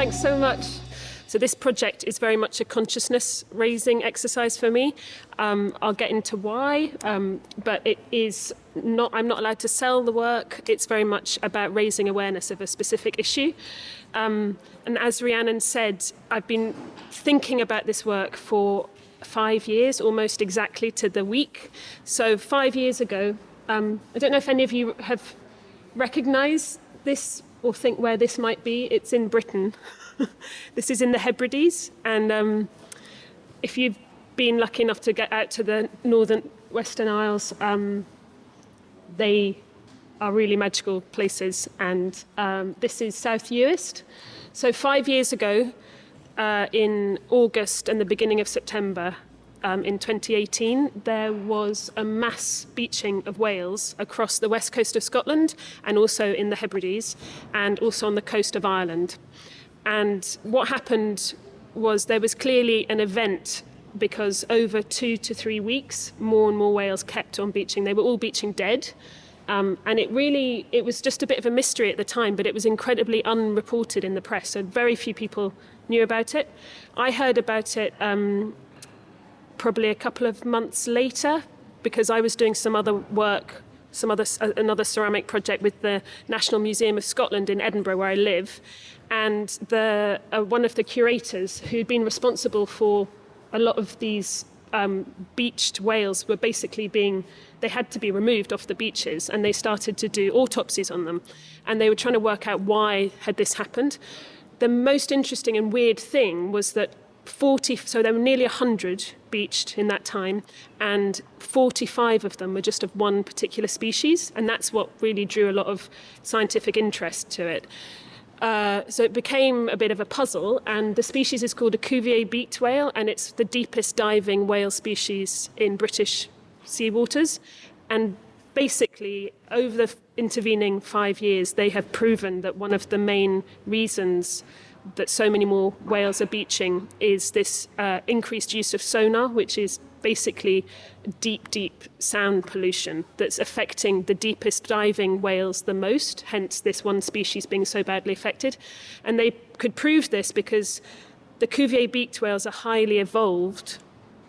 Thanks so much. So this project is very much a consciousness-raising exercise for me. I'll get into why, but it is not. I'm not allowed to sell the work. It's very much about raising awareness of a specific issue. And as Rhiannon said, I've been thinking about this work for 5 years, almost exactly to the week. So 5 years ago, I don't know if any of you have recognised this or think where this might be. It's in Britain. This is in the Hebrides, and if you've been lucky enough to get out to the northern Western Isles, they are really magical places, and this is South Uist. So 5 years ago, in August and the beginning of September, in 2018, there was a mass beaching of whales across the west coast of Scotland and also in the Hebrides and also on the coast of Ireland. And what happened was there was clearly an event because over 2 to 3 weeks, more and more whales kept on beaching. They were all beaching dead. And it was just a bit of a mystery at the time, but it was incredibly unreported in the press. So very few people knew about it. I heard about it probably a couple of months later because I was doing some other work, another ceramic project with the National Museum of Scotland in Edinburgh, where I live. And one of the curators who'd been responsible for a lot of these beached whales were basically they had to be removed off the beaches, and they started to do autopsies on them. And they were trying to work out why had this happened. The most interesting and weird thing was that so there were nearly 100 beached in that time, and 45 of them were just of one particular species, and that's what really drew a lot of scientific interest to it. So it became a bit of a puzzle, and the species is called a Cuvier beaked whale, and it's the deepest diving whale species in British seawaters. And basically, over the intervening 5 years, they have proven that one of the main reasons that so many more whales are beaching is this increased use of sonar, which is basically deep sound pollution that's affecting the deepest diving whales the most, hence this one species being so badly affected. And they could prove this because the Cuvier beaked whales are highly evolved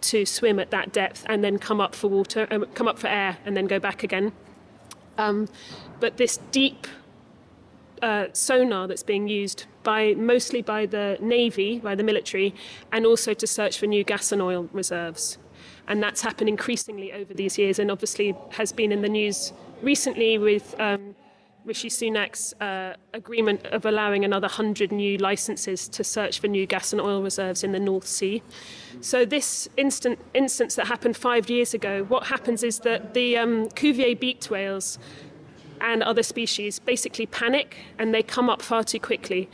to swim at that depth and then come up for air and then go back again. But this deep sonar that's being used mostly by the Navy, by the military, and also to search for new gas and oil reserves. And that's happened increasingly over these years, and obviously has been in the news recently with Rishi Sunak's agreement of allowing another 100 new licenses to search for new gas and oil reserves in the North Sea. So this instance that happened 5 years ago, what happens is that the Cuvier beaked whales and other species basically panic, and they come up far too quickly.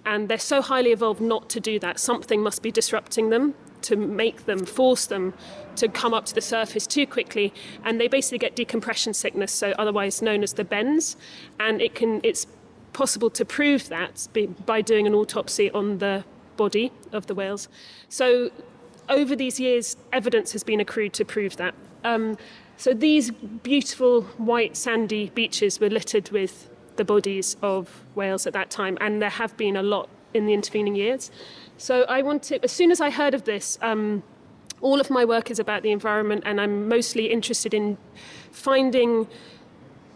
And they're so highly evolved not to do that. Something must be disrupting them to force them to come up to the surface too quickly. And they basically get decompression sickness, so otherwise known as the bends. And it's possible to prove that by doing an autopsy on the body of the whales. So over these years, evidence has been accrued to prove that. So these beautiful white sandy beaches were littered with the bodies of whales at that time, and there have been a lot in the intervening years. So as soon as I heard of this, all of my work is about the environment, and I'm mostly interested in finding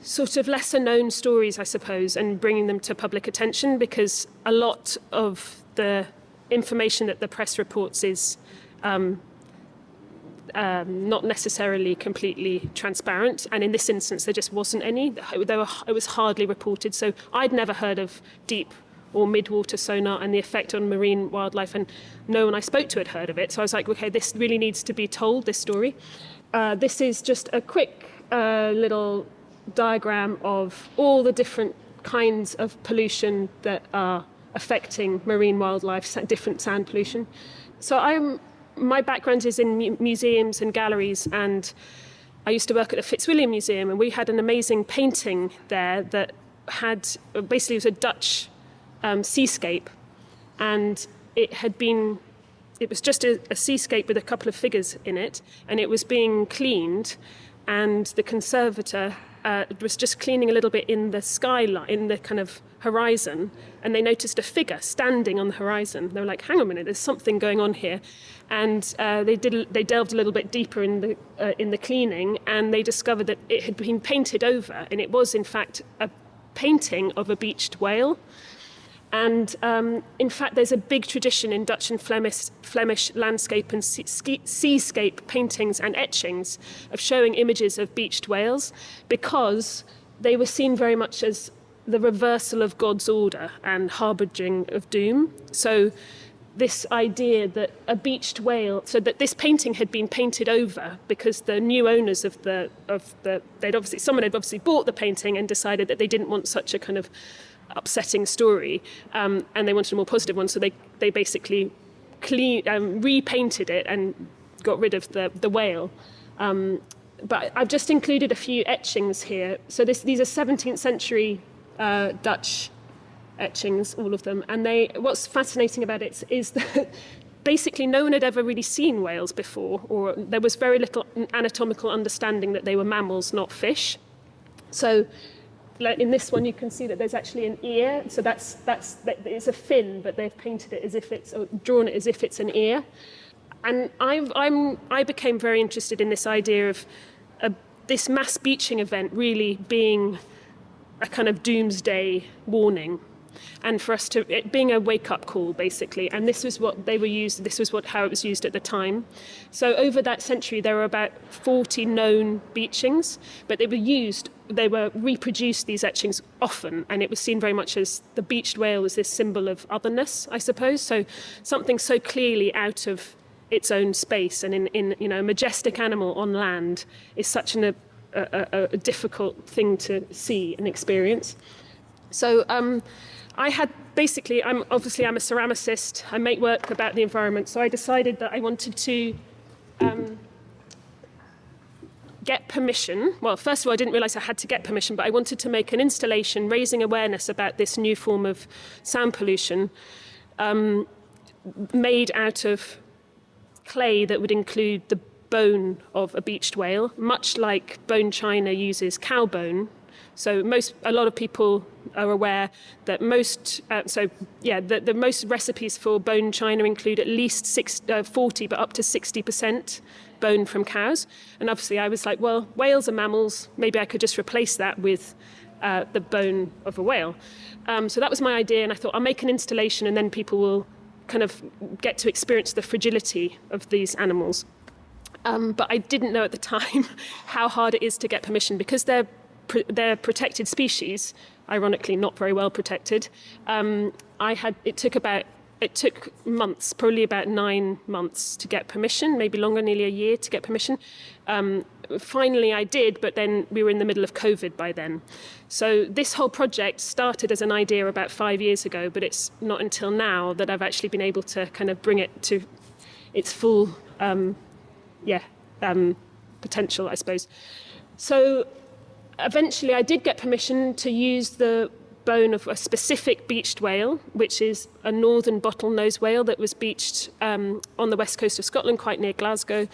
sort of lesser known stories, I suppose, and bringing them to public attention, because a lot of the information that the press reports is not necessarily completely transparent, and in this instance there just wasn't any. It was hardly reported, so I'd never heard of deep or mid-water sonar and the effect on marine wildlife, and no one I spoke to had heard of it. So I was like, okay, this really needs to be told, this story. This is just a quick little diagram of all the different kinds of pollution that are affecting marine wildlife, different sound pollution. So my background is in museums and galleries, and I used to work at the Fitzwilliam Museum, and we had an amazing painting there that it was a Dutch seascape, and it was just a seascape with a couple of figures in it, and it was being cleaned and the conservator was just cleaning a little bit in the skyline, in the kind of horizon, and they noticed a figure standing on the horizon. They were like, hang on a minute, there's something going on here. And they delved a little bit deeper in the cleaning, and they discovered that it had been painted over, and it was in fact a painting of a beached whale. And in fact, there's a big tradition in Dutch and Flemish landscape and seascape paintings and etchings of showing images of beached whales, because they were seen very much as the reversal of God's order and harbinging of doom. So this idea that a beached whale, so that this painting had been painted over because the new owners someone had obviously bought the painting and decided that they didn't want such a kind of upsetting story, and they wanted a more positive one, so they basically repainted it and got rid of the whale. But I've just included a few etchings here. So these are 17th century Dutch etchings, all of them. And what's fascinating about it is that basically no one had ever really seen whales before, or there was very little anatomical understanding that they were mammals, not fish. So like in this one, you can see that there's actually an ear. So it's a fin, but they've painted it as if drawn it as if it's an ear. And I became very interested in this idea of this mass beaching event really being a kind of doomsday warning, and for us it being a wake-up call, basically. And this was what they were used. This was how it was used at the time. So over that century, there were about 40 known beachings, but they were reproduced, these etchings, often, and it was seen very much as the beached whale as this symbol of otherness, I suppose. So something so clearly out of its own space, and in a majestic animal on land is such a difficult thing to see and experience. So I had basically, I'm a ceramicist, I make work about the environment, so I decided that I wanted to get permission. Well, first of all, I didn't realise I had to get permission, but I wanted to make an installation raising awareness about this new form of sound pollution made out of clay that would include the bone of a beached whale, much like bone china uses cow bone. So a lot of people are aware that the most recipes for bone china include at least 40, but up to 60% bone from cows. And obviously I was like, well, whales are mammals. Maybe I could just replace that with the bone of a whale. So that was my idea. And I thought I'll make an installation and then people will kind of get to experience the fragility of these animals. But I didn't know at the time how hard it is to get permission, because they're protected species, ironically not very well protected. It took months, probably about 9 months to get permission, maybe longer, nearly a year to get permission. Finally I did, but then we were in the middle of COVID by then. So this whole project started as an idea about 5 years ago, but it's not until now that I've actually been able to kind of bring it to its full potential, I suppose. So eventually I did get permission to use the bone of a specific beached whale, which is a northern bottlenose whale that was beached on the west coast of Scotland, quite near Glasgow,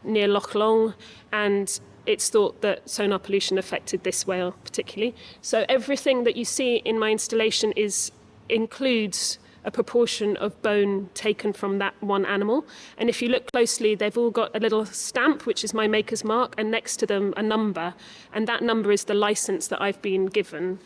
near Loch Long, and it's thought that sonar pollution affected this whale particularly. So everything that you see in my installation includes a proportion of bone taken from that one animal. And if you look closely, they've all got a little stamp, which is my maker's mark, and next to them a number. And that number is the license that I've been given.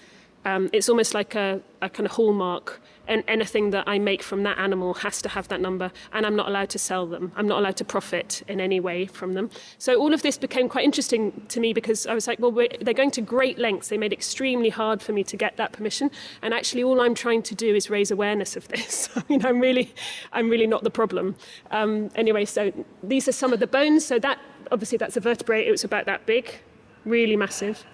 It's almost like a kind of hallmark, and anything that I make from that animal has to have that number, and I'm not allowed to sell them. I'm not allowed to profit in any way from them. So all of this became quite interesting to me, because I was like, well, they're going to great lengths. They made it extremely hard for me to get that permission, and actually all I'm trying to do is raise awareness of this. I mean, I'm really not the problem. Anyway, so these are some of the bones. So obviously that's a vertebrae. It was about that big, really massive.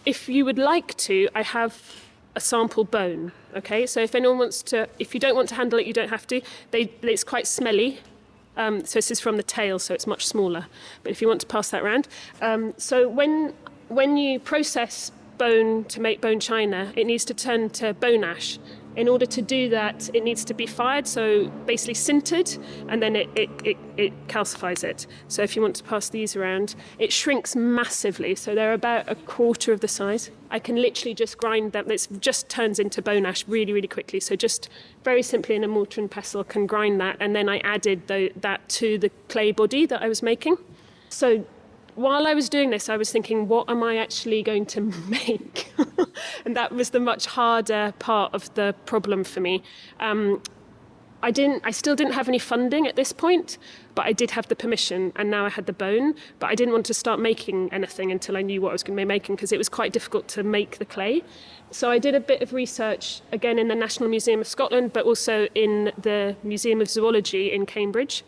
If you would like to, I have a sample bone, okay? So if anyone wants to, if you don't want to handle it, you don't have to. It's quite smelly. So this is from the tail, so it's much smaller. But if you want to pass that around. So when you process bone to make bone china, it needs to turn to bone ash. In order to do that, it needs to be fired, so basically sintered, and then it calcifies it. So if you want to pass these around, it shrinks massively, so they're about a quarter of the size. I can literally just grind them. It just turns into bone ash really, really quickly. So just very simply in a mortar and pestle can grind that, and then I added that to the clay body that I was making. So while I was doing this, I was thinking, what am I actually going to make? And that was the much harder part of the problem for me. I still didn't have any funding at this point, but I did have the permission, and now I had the bone. But I didn't want to start making anything until I knew what I was going to be making, because it was quite difficult to make the clay. So I did a bit of research, again, in the National Museum of Scotland, but also in the Museum of Zoology in Cambridge.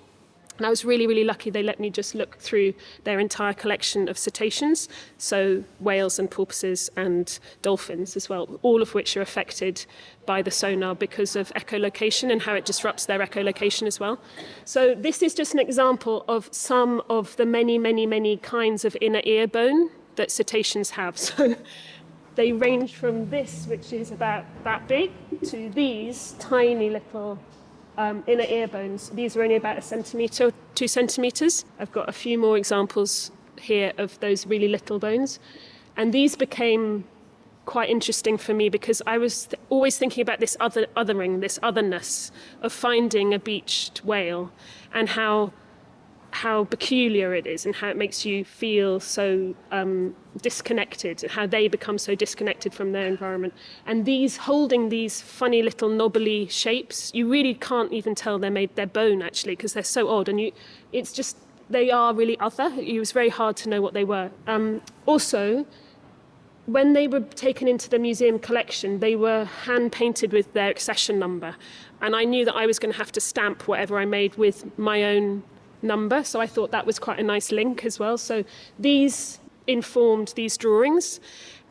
And I was really, really lucky. They let me just look through their entire collection of cetaceans, so whales and porpoises and dolphins as well, all of which are affected by the sonar because of echolocation and how it disrupts their echolocation as well. So this is just an example of some of the many, many, many kinds of inner ear bone that cetaceans have. So they range from this, which is about that big, to these tiny little inner ear bones. These are only about 1 centimetre or 2 centimetres. I've got a few more examples here of those really little bones. And these became quite interesting for me because I was always thinking about this othering, this otherness of finding a beached whale, and how peculiar it is and how it makes you feel so disconnected, and how they become so disconnected from their environment. And holding these funny little knobbly shapes, you really can't even tell they're bone actually, because they're so odd, and they are really other. It was very hard to know what they were. Also, when they were taken into the museum collection, they were hand painted with their accession number, and I knew that I was going to have to stamp whatever I made with my own number, so I thought that was quite a nice link as well. So these informed these drawings.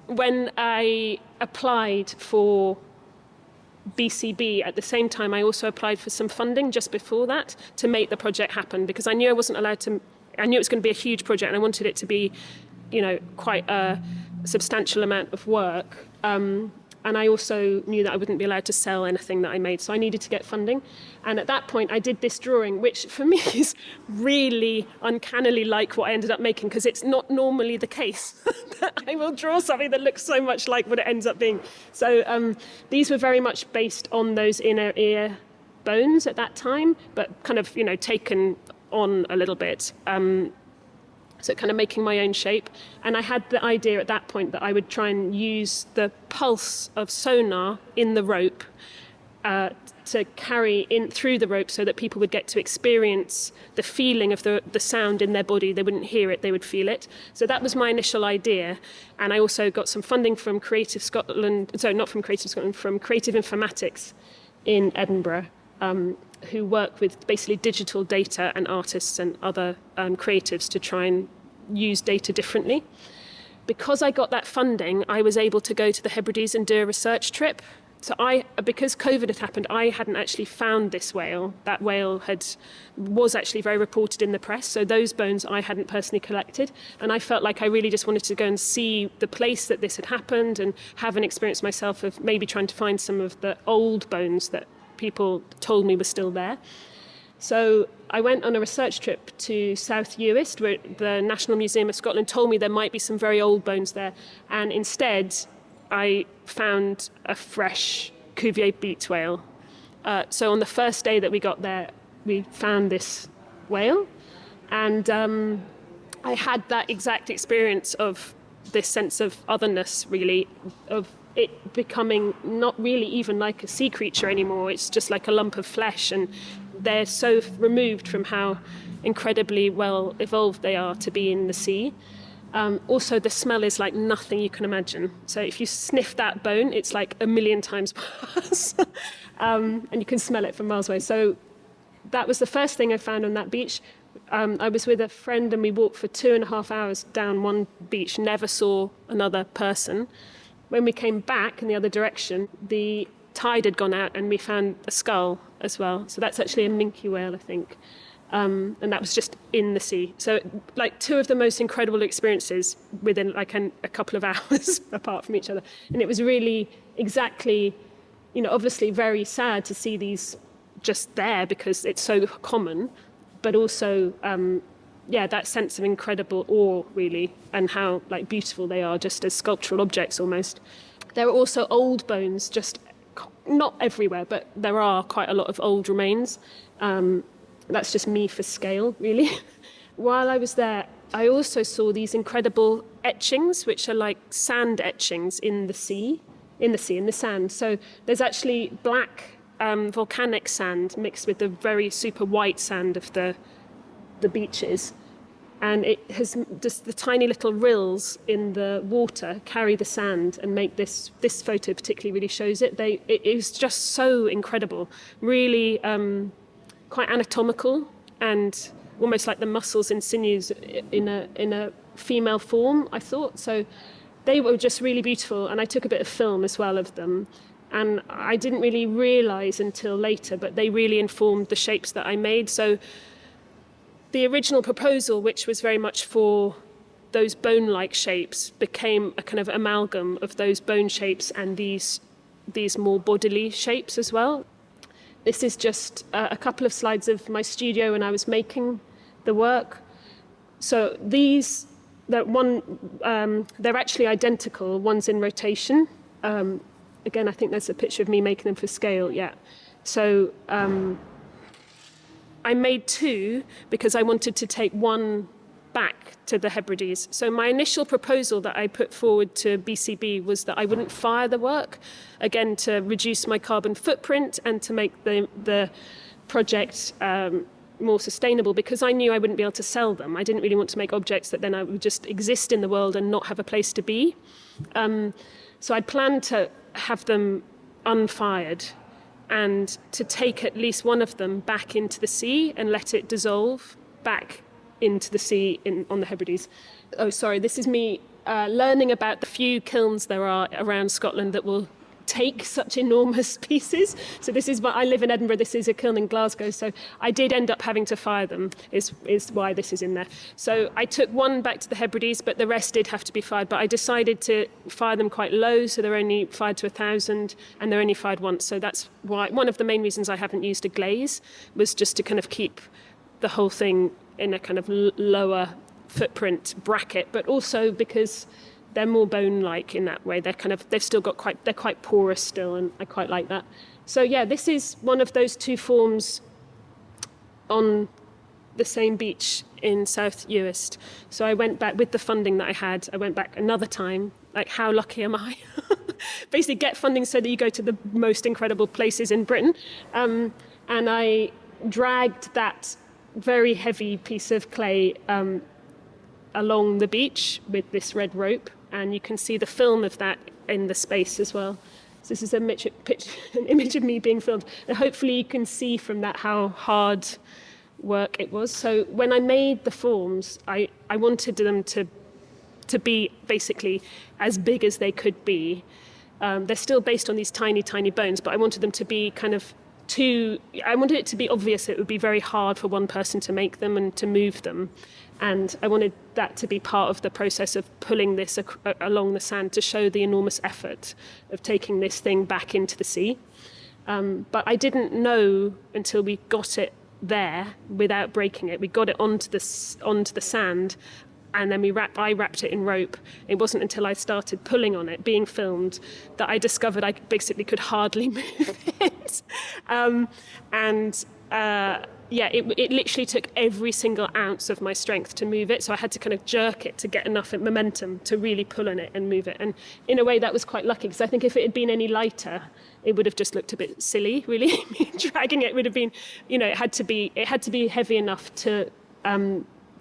When I applied for BCB at the same time, I also applied for some funding just before that to make the project happen, because I knew I was going to be a huge project, and I wanted it to be, quite a substantial amount of work. And I also knew that I wouldn't be allowed to sell anything that I made, so I needed to get funding. And at that point, I did this drawing, which for me is really uncannily like what I ended up making, because it's not normally the case that I will draw something that looks so much like what it ends up being. So these were very much based on those inner ear bones at that time, but kind of, taken on a little bit. So kind of making my own shape. And I had the idea at that point that I would try and use the pulse of sonar in the rope to carry in through the rope, so that people would get to experience the feeling of the sound in their body. They wouldn't hear it, they would feel it. So that was my initial idea. And I also got some funding from Creative Scotland, not from Creative Scotland, from Creative Informatics in Edinburgh, who work with basically digital data and artists and other creatives to try and use data differently. Because I got that funding, I was able to go to the Hebrides and do a research trip. So because COVID had happened, I hadn't actually found this whale. That whale was actually very reported in the press. So those bones I hadn't personally collected. And I felt like I really just wanted to go and see the place that this had happened and have an experience myself of maybe trying to find some of the old bones that people told me were still there. So I went on a research trip to South Uist, where the National Museum of Scotland told me there might be some very old bones there. And instead, I found a fresh Cuvier beaked whale. So on the first day that we got there, we found this whale. And I had that exact experience of this sense of otherness, really, of it becoming not really even like a sea creature anymore. It's just like a lump of flesh, and they're so removed from how incredibly well evolved they are to be in the sea. Also, the smell is like nothing you can imagine. So if you sniff that bone, it's like 1,000,000 times worse. And you can smell it from miles away. So that was the first thing I found on that beach. I was with a friend, and we walked for 2.5 hours down one beach, never saw another person. When we came back in the other direction, the tide had gone out, and we found a skull as well. So that's actually a minke whale, I think. And that was just in the sea. So like two of the most incredible experiences within like a couple of hours apart from each other. And it was really exactly, obviously very sad to see these just there because it's so common, but also, that sense of incredible awe, really, and how like beautiful they are just as sculptural objects almost. There are also old bones, just not everywhere, but there are quite a lot of old remains. That's just me for scale, really. While I was there, I also saw these incredible etchings, which are like sand etchings in the sand. So there's actually black volcanic sand mixed with the very super white sand of the beaches. And it has just the tiny little rills in the water carry the sand and make this photo particularly really shows it. It is just so incredible, really quite anatomical and almost like the muscles and sinews in a female form, I thought. So they were just really beautiful, and I took a bit of film as well of them. And I didn't really realise until later, but they really informed the shapes that I made. So the original proposal, which was very much for those bone-like shapes, became a kind of amalgam of those bone shapes and these more bodily shapes as well. This is just a couple of slides of my studio when I was making the work. So they're actually identical. One's in rotation. Again, I think there's a picture of me making them for scale. Yeah. So I made two because I wanted to take one back to the Hebrides. So my initial proposal that I put forward to BCB was that I wouldn't fire the work, again, to reduce my carbon footprint and to make the project more sustainable, because I knew I wouldn't be able to sell them. I didn't really want to make objects that then I would just exist in the world and not have a place to be. So I planned to have them unfired and to take at least one of them back into the sea and let it dissolve back into the sea on the Hebrides. Oh, sorry, this is me learning about the few kilns there are around Scotland that will take such enormous pieces. So this is I live in Edinburgh, this is a kiln in Glasgow, so I did end up having to fire them, is why this is in there. So I took one back to the Hebrides, but the rest did have to be fired. But I decided to fire them quite low, so they're only fired to 1,000, and they're only fired once. So that's why one of the main reasons I haven't used a glaze was just to kind of keep the whole thing in a kind of lower footprint bracket, but also because they're more bone-like in that way. They're quite porous still, and I quite like that. So yeah, this is one of those two forms on the same beach in South Uist. So I went back with the funding that I had. I went back another time. Like, how lucky am I? Basically, get funding so that you go to the most incredible places in Britain. And I dragged that very heavy piece of clay along the beach with this red rope. And you can see the film of that in the space as well. So this is an image of me being filmed. And hopefully you can see from that how hard work it was. So when I made the forms, I wanted them to be basically as big as they could be. They're still based on these tiny, tiny bones, but I wanted them to be I wanted it to be obvious it would be very hard for one person to make them and to move them. And I wanted that to be part of the process of pulling this along the sand to show the enormous effort of taking this thing back into the sea. But I didn't know until we got it there without breaking it. We got it onto the sand, and then I wrapped it in rope. It wasn't until I started pulling on it, being filmed, that I discovered I basically could hardly move it. It literally took every single ounce of my strength to move it. So I had to kind of jerk it to get enough momentum to really pull on it and move it. And in a way, that was quite lucky, because I think if it had been any lighter, it would have just looked a bit silly, really. Dragging it would have been, it had to be heavy enough to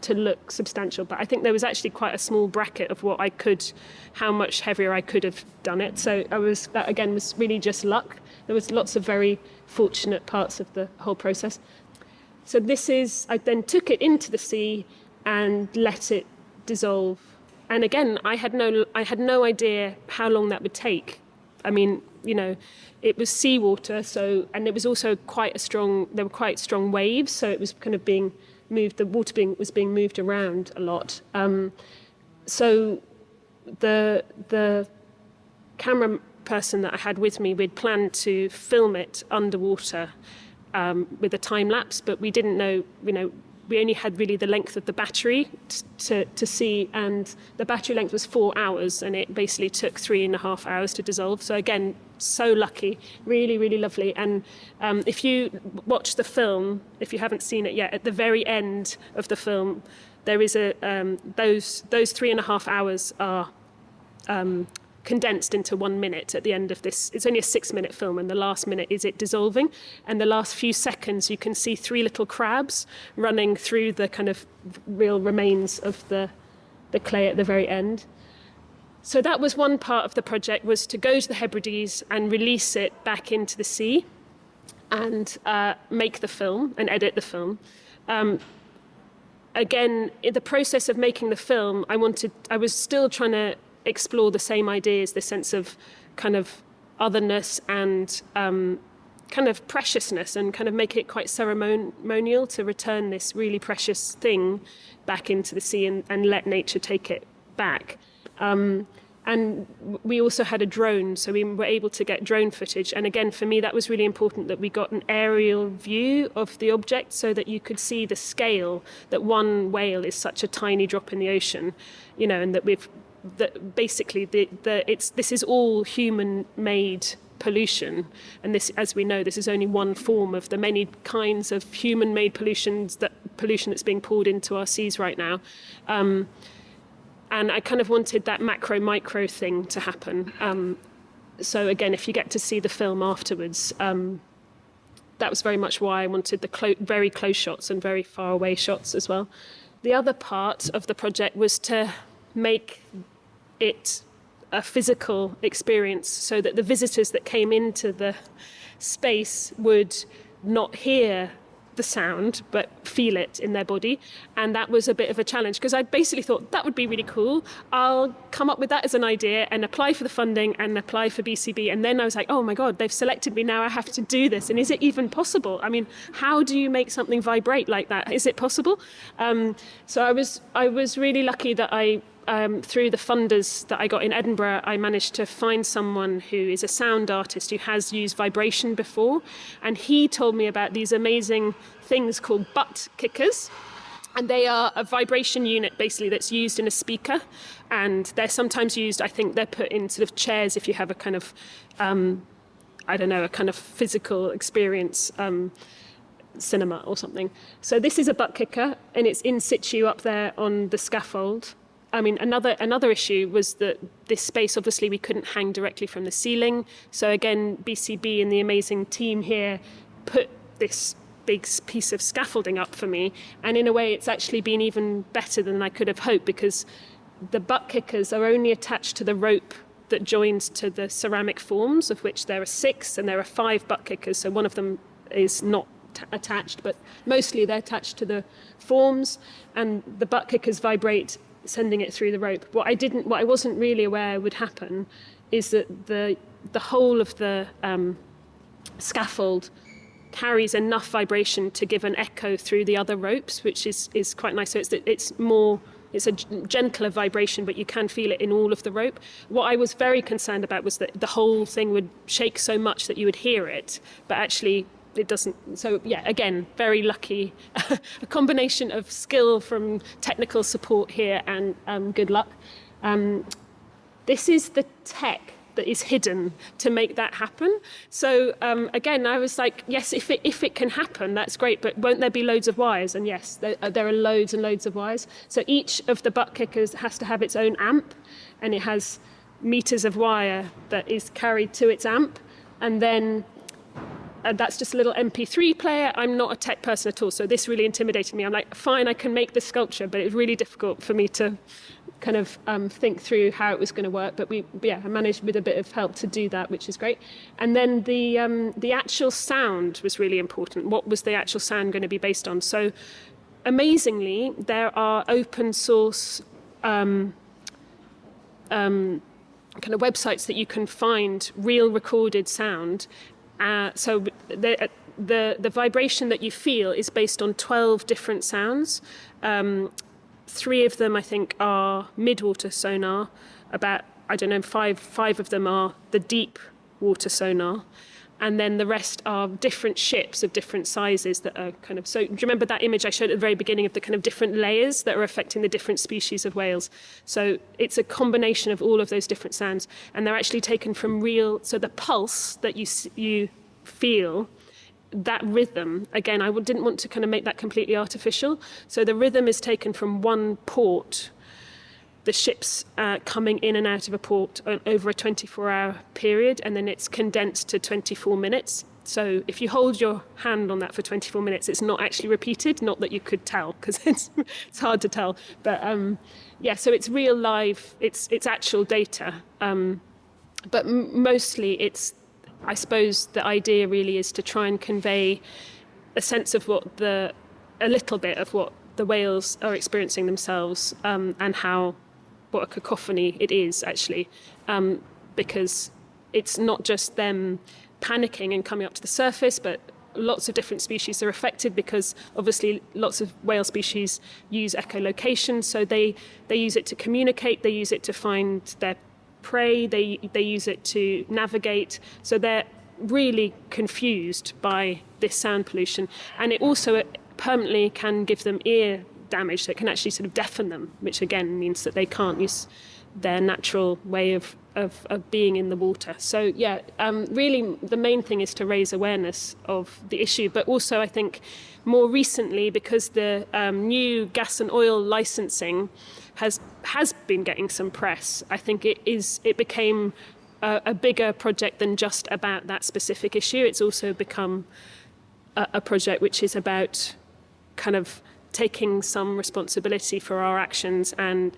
look substantial. But I think there was actually quite a small bracket of how much heavier I could have done it. So that again was really just luck. There was lots of very fortunate parts of the whole process. So I then took it into the sea and let it dissolve. And again, I had no idea how long that would take. I mean, it was seawater, and it was also there were quite strong waves, so it was kind of being moved, the water was being moved around a lot. So the camera person that I had with me, we'd planned to film it underwater with a time lapse, but we didn't know, we only had really the length of the battery to see, and the battery length was 4 hours, and it basically took 3.5 hours to dissolve. So again, so lucky, really, really lovely. And if you watch the film, if you haven't seen it yet, at the very end of the film, there is those 3.5 hours are condensed into 1 minute at the end of this. It's only a 6-minute film, and the last minute is it dissolving. And the last few seconds, you can see 3 little crabs running through the kind of real remains of the clay at the very end. So that was one part of the project, was to go to the Hebrides and release it back into the sea and make the film and edit the film. Again, in the process of making the film, I was still trying to explore the same ideas, the sense of kind of otherness and kind of preciousness, and kind of make it quite ceremonial to return this really precious thing back into the sea and let nature take it back. And we also had a drone, so we were able to get drone footage. And again, for me, that was really important, that we got an aerial view of the object so that you could see the scale, that one whale is such a tiny drop in the ocean, and that basically this is all human-made pollution. And this, as we know, this is only one form of the many kinds of human-made pollution that's being poured into our seas right now. And I kind of wanted that macro-micro thing to happen. So again, if you get to see the film afterwards, that was very much why I wanted the very close shots and very far away shots as well. The other part of the project was to make it a physical experience so that the visitors that came into the space would not hear the sound but feel it in their body. And that was a bit of a challenge, because I basically thought that would be really cool. I'll come up with that as an idea and apply for the funding and apply for BCB. And then I was like, oh my God, they've selected me, now I have to do this. And is it even possible? I mean, how do you make something vibrate like that? Is it possible? So I was really lucky that through the funders that I got in Edinburgh, I managed to find someone who is a sound artist who has used vibration before. And he told me about these amazing things called butt kickers. And they are a vibration unit, basically, that's used in a speaker. And they're sometimes used, I think they're put in sort of chairs if you have a kind of, a kind of physical experience, cinema or something. So this is a butt kicker, and it's in situ up there on the scaffold. I mean, another issue was that this space, obviously, we couldn't hang directly from the ceiling. So again, BCB and the amazing team here put this big piece of scaffolding up for me. And in a way, it's actually been even better than I could have hoped, because the butt kickers are only attached to the rope that joins to the ceramic forms, of which there are 6, and there are 5 butt kickers. So one of them is not attached, but mostly they're attached to the forms, and the butt kickers vibrate, sending it through the rope. What I wasn't really aware would happen is that the whole of the scaffold carries enough vibration to give an echo through the other ropes, which is quite nice. So it's a gentler vibration, but you can feel it in all of the rope. What I was very concerned about was that the whole thing would shake so much that you would hear it, but actually it doesn't. So yeah, again, very lucky. A combination of skill from technical support here and good luck. This is the tech that is hidden to make that happen. So again, I was like, yes, if it can happen, that's great, but won't there be loads of wires? And yes, there are loads and loads of wires. So each of the butt kickers has to have its own amp, and it has meters of wire that is carried to its amp, and then that's just a little MP3 player. I'm not a tech person at all, so this really intimidated me. I'm like, fine, I can make the sculpture, but it was really difficult for me to kind of think through how it was going to work. But I managed with a bit of help to do that, which is great. And then the actual sound was really important. What was the actual sound going to be based on? So amazingly, there are open source kind of websites that you can find real recorded sound. So the vibration that you feel is based on 12 different sounds. 3 of them, I think, are mid-water sonar, about I don't know, five of them are the deep water sonar. And then the rest are different ships of different sizes that are kind of... So do you remember that image I showed at the very beginning of the kind of different layers that are affecting the different species of whales? So it's a combination of all of those different sounds. And they're actually taken from real... So the pulse that you feel, that rhythm, again, I didn't want to kind of make that completely artificial. So the rhythm is taken from one port, the ships coming in and out of a port over a 24-hour period, and then it's condensed to 24 minutes. So if you hold your hand on that for 24 minutes, it's not actually repeated, not that you could tell, because it's hard to tell. But so it's real live, it's actual data. But mostly it's, I suppose the idea really is to try and convey a sense of a little bit of what the whales are experiencing themselves, and what a cacophony it is actually, because it's not just them panicking and coming up to the surface, but lots of different species are affected, because obviously lots of whale species use echolocation, so they use it to communicate, they use it to find their prey, they use it to navigate, so they're really confused by this sound pollution. And it also permanently can give them ear damage, so it can actually sort of deafen them, which again means that they can't use their natural way of being in the water. So really the main thing is to raise awareness of the issue, but also I think more recently, because the new gas and oil licensing has been getting some press, I think it became a bigger project than just about that specific issue. It's also become a project which is about kind of taking some responsibility for our actions, and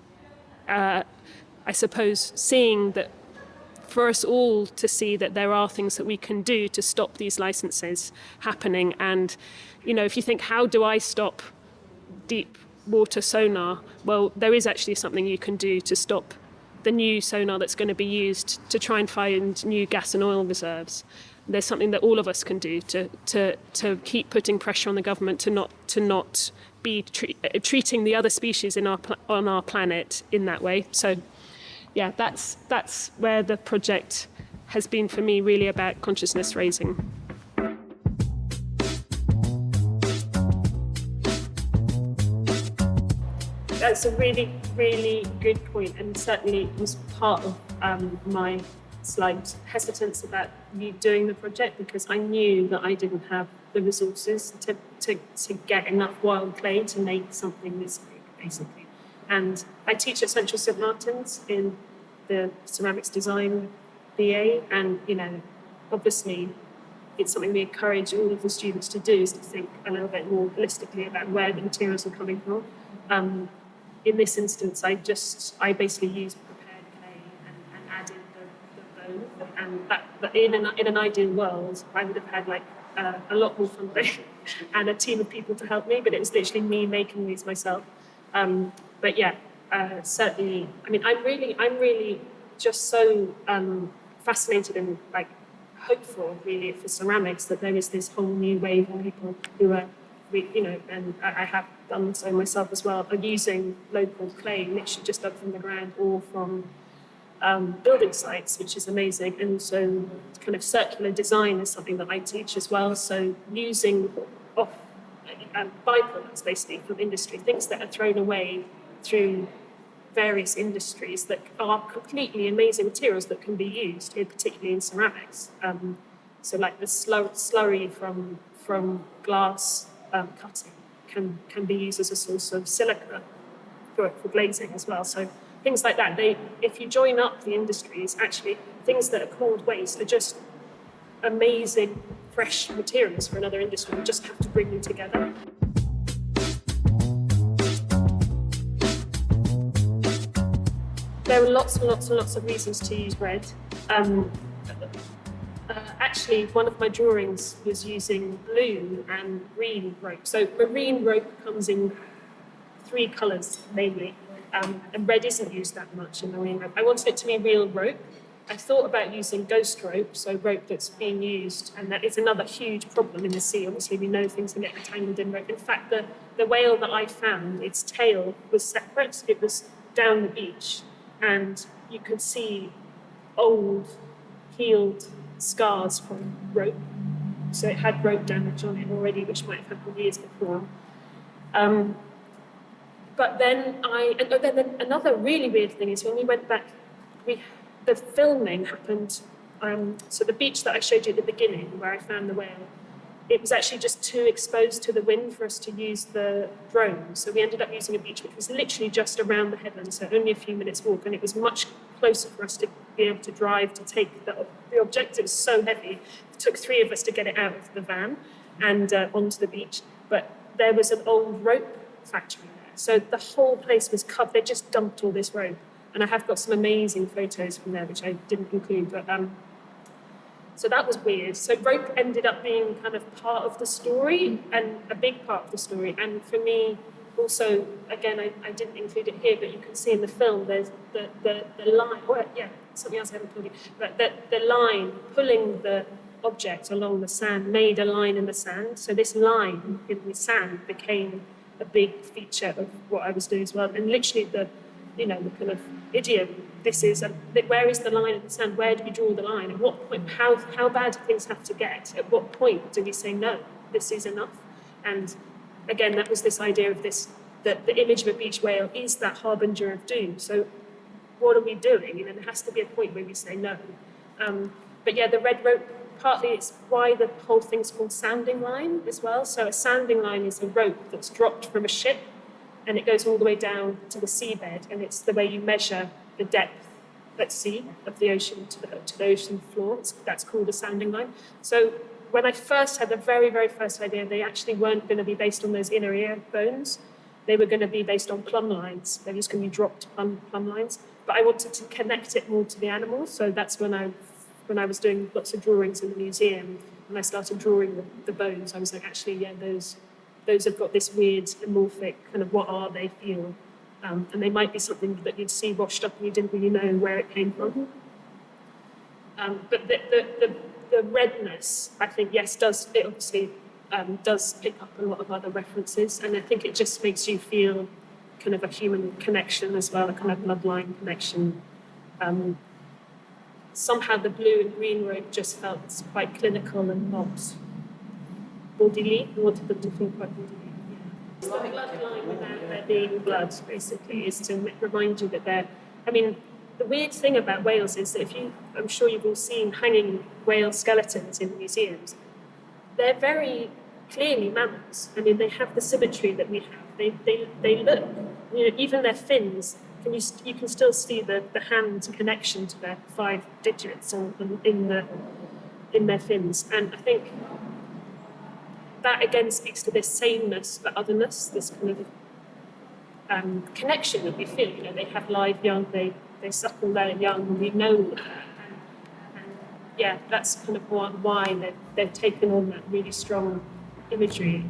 I suppose seeing that, for us all to see that there are things that we can do to stop these licenses happening. And, if you think, how do I stop deep water sonar? Well, there is actually something you can do to stop the new sonar that's going to be used to try and find new gas and oil reserves. There's something that all of us can do to keep putting pressure on the government to not be treating the other species on our planet in that way. So, that's where the project has been for me, really about consciousness raising. That's a really, really good point, and certainly was part of my slight hesitance about me doing the project, because I knew that I didn't have the resources to get enough wild clay to make something this big, basically. And I teach at Central St Martin's in the ceramics design BA, and obviously it's something we encourage all of the students to do, is to think a little bit more holistically about where the materials are coming from. In this instance, I basically used prepared clay and added the bone, and in an ideal world, I would have had a lot more funding and a team of people to help me, but it was literally me making these myself. Certainly, I mean, I'm really just so fascinated and hopeful, really, for ceramics, that there is this whole new wave of people who are, and I have done so myself as well, are using local clay, literally just up from the ground or from building sites, which is amazing. And so kind of circular design is something that I teach as well. So using byproducts, basically, from industry, things that are thrown away through various industries that are completely amazing materials that can be used here, particularly in ceramics. So the slurry from glass cutting can be used as a source of silica for glazing as well. So things like that. If you join up the industries, actually things that are called waste are just amazing fresh materials for another industry. We just have to bring them together. There are lots and lots and lots of reasons to use red. Actually, one of my drawings was using blue and green rope. So marine rope comes in 3 colours mainly, and red isn't used that much in marine rope. I wanted it to be real rope. I thought about using ghost rope, so rope that's being used, and that is another huge problem in the sea. Obviously, we know things can get entangled in rope. In fact, the whale that I found, its tail was separate. It was down the beach, and you could see old, healed scars from rope. So it had rope damage on it already, which might have happened years before. But then another really weird thing is when we went back, the filming happened. So the beach that I showed you at the beginning, where I found the whale, it was actually just too exposed to the wind for us to use the drone. So we ended up using a beach which was literally just around the headland, so only a few minutes walk, and it was much closer for us to be able to drive to take the object. It was so heavy. It took 3 of us to get it out of the van and onto the beach. But there was an old rope factory there. So the whole place was covered. They just dumped all this rope. And I have got some amazing photos from there, which I didn't include. But so that was weird. So rope ended up being kind of part of the story, and a big part of the story. And for me, also, again, I didn't include it here, but you can see in the film, there's the line, well, yeah, something else I haven't told you, but the line pulling the object along the sand made a line in the sand. So this line in the sand became a big feature of what I was doing as well. And literally the kind of idiom, where is the line in the sand? Where do we draw the line? At what point, how bad do things have to get? At what point do we say, no, this is enough? And again, that was this idea of that the image of a beach whale is that harbinger of doom. So what are we doing? There has to be a point where we say no. But yeah, the red rope, partly it's why the whole thing's called sounding line as well. So a sounding line is a rope that's dropped from a ship, and it goes all the way down to the seabed, and it's the way you measure the depth at sea of the ocean to the ocean floor. That's called a sounding line. So when I first had the very, very first idea, they actually weren't going to be based on those inner ear bones. They were going to be based on plumb lines. They were just going to be dropped plumb lines. But I wanted to connect it more to the animals, so that's when I was doing lots of drawings in the museum, and I started drawing the bones. I was like, actually, yeah, those have got this weird amorphic kind of what are they feel. And they might be something that you'd see washed up and you didn't really know where it came from. But the redness, I think, yes, does pick up a lot of other references, and I think it just makes you feel kind of a human connection as well, a kind of bloodline connection. Somehow the blue and green rope just felt quite clinical and not bodily. I wanted them to feel quite bodily. Yeah. The bloodline without there being blood, basically, is to remind you that the weird thing about whales is that I'm sure you've all seen hanging whale skeletons in museums. They're very clearly mammals. They have the symmetry that we have. They look, even their fins, you can still see the hand connection to their 5 digits in their fins. And I think that again speaks to this sameness but otherness, this kind of connection that we feel. They have live young, they suckle their young, and we know that. And yeah, that's kind of why they've taken on that really strong imagery.